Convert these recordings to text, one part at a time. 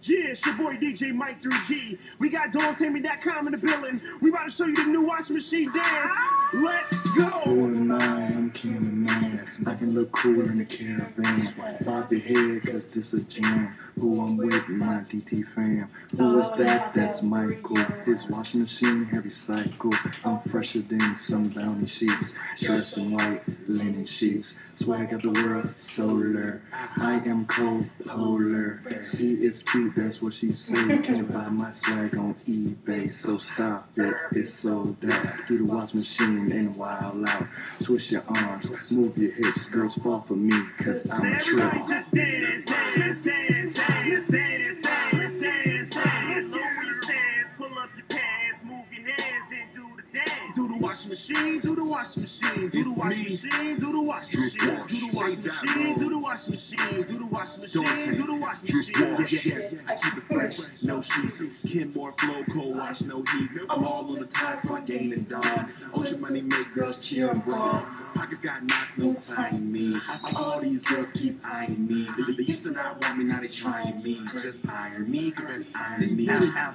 Yeah, it's your boy DJ Mike 3G. We got DonTammy.com in the building. We about to show you the new washing machine dance. Let's go! Who am I? I'm cameraman. I can look cool in the caravan. Bob your head, cause this a jam. Who I'm with, my DT fam. Who is that? That's Michael. His washing machine, heavy cycle. I'm fresher than some bounty sheets. Dressed in white linen sheets. Swag of the world, solar. I am cold, polar. He is cute, that's what she said. Can't buy my swag on eBay, so stop it. It's sold out. Do the wash machine and wild out. Twist your arms, move your hips. Girls fall for me, cause I'm a trip. Everybody just dance, dance, dance, dance, dance, dance, dance, dance. Always dance, pull up your pants, move your hands, then do the dance. Do the washing machine, do the washing machine, do the washing machine, do the washing machine, do the washing machine, do the washing machine, do the washing machine, do the washing machine. Yes, I keep it fresh, no sheets. Ken more flow, cold wash, no heat. I'm all on the time, so I gain and dawn. Ocean money make girls cheer and brawl. Pockets got knots, no tying me. All these girls keep eyeing me. They used to not want me, now they trying me. Just iron me, cause that's iron me.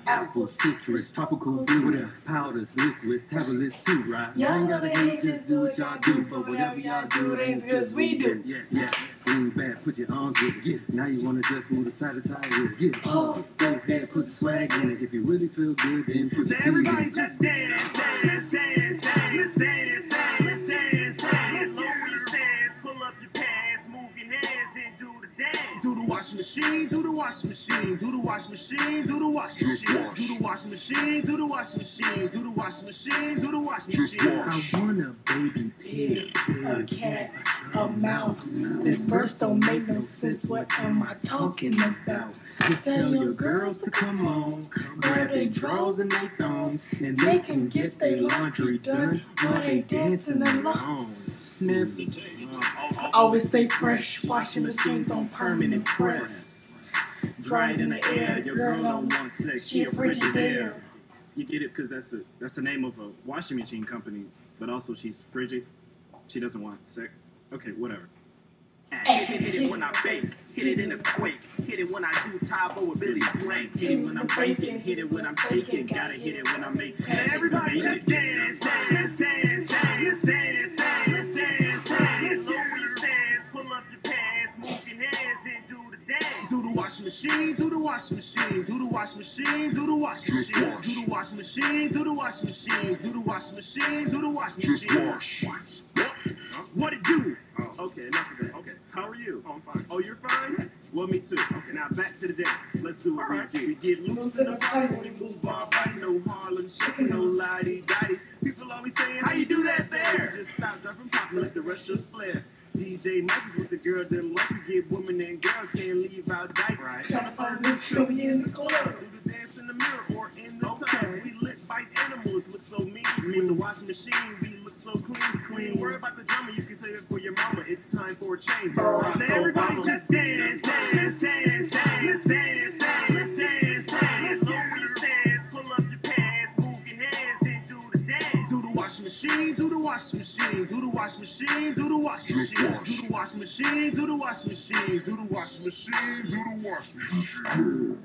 Apple, citrus, tropical blue, powders, liquids, tablets too, right? Y'all ain't gotta hate, just do what y'all do. But whatever y'all do, it ain't as we do. Yeah. Lean back, put your arms with it. Get. Now you wanna just move the side to side with it. Get. Go ahead, put the swag in it. If you really feel good, then put the feet in Everybody it. just dance, dance, dance, dance, dance, dance, dance, dance. Always dance, pull up your pants, move your hands, then do the dance. Do the washing machine, do the washing machine, do the washing machine, do the washing machine, do the washing machine, do the washing machine, do the washing machine, do the washing machine. I want a baby pig, A cat, a mouse. This verse don't make no sense. What am I talking about? Tell your girls to come on, grab their drawers and their thongs, and they can get their laundry done while they dancing along. Sniff. Always stay fresh. Washing machines on permanent press. Dry it in the air. Your girl don't want sex. She a Frigidaire. You get it because that's the name of a washing machine company, but also she's frigid. She doesn't want sex. Okay, whatever. Hit it when I bake, hit it in a quake. Hit it when I do Tybo with Billy Blank. Hit it when I'm breaking, hit it when I'm taking. Gotta hit it when I make pancakes. Everybody just dance, dance, dance, dance, dance, dance, dance, dance. Always dance, pull up your pants, move your hands, then do the dance. Do the washing machine, do the washing machine, do the washing machine, do the washing machine, do the washing machine, do the washing machine, do the washing machine, do the washing machine. What it do? Okay, enough of that. Okay, how are you? Oh, I'm fine. Oh, you're fine? Well, me too. Okay, now back to the dance. Let's do what we do. We get loose in the body when we move our body. No Harlem shaking, no lottie-dottie. People always saying, how you do that there? Just stop, drop, and pop, and let the rest just flare. DJ Mike is with the girl that like to get women and girls can't leave out dice. Right. Tryna find a show me in the club. Do the dance in the mirror or in the tub. We lit bite animals, look so mean. With the washing machine, we look so clean. Worry about the drama, you can save it for your mama. It's time for a change. Now everybody just dance, dance, dance, dance, dance, dance, dance, dance. Always dance, pull up your pants, move your hands, then do the dance. Do the washing machine, do the washing machine, do the washing machine, do the washing machine, do the washing machine, do the washing machine, do the washing machine, do the washing machine.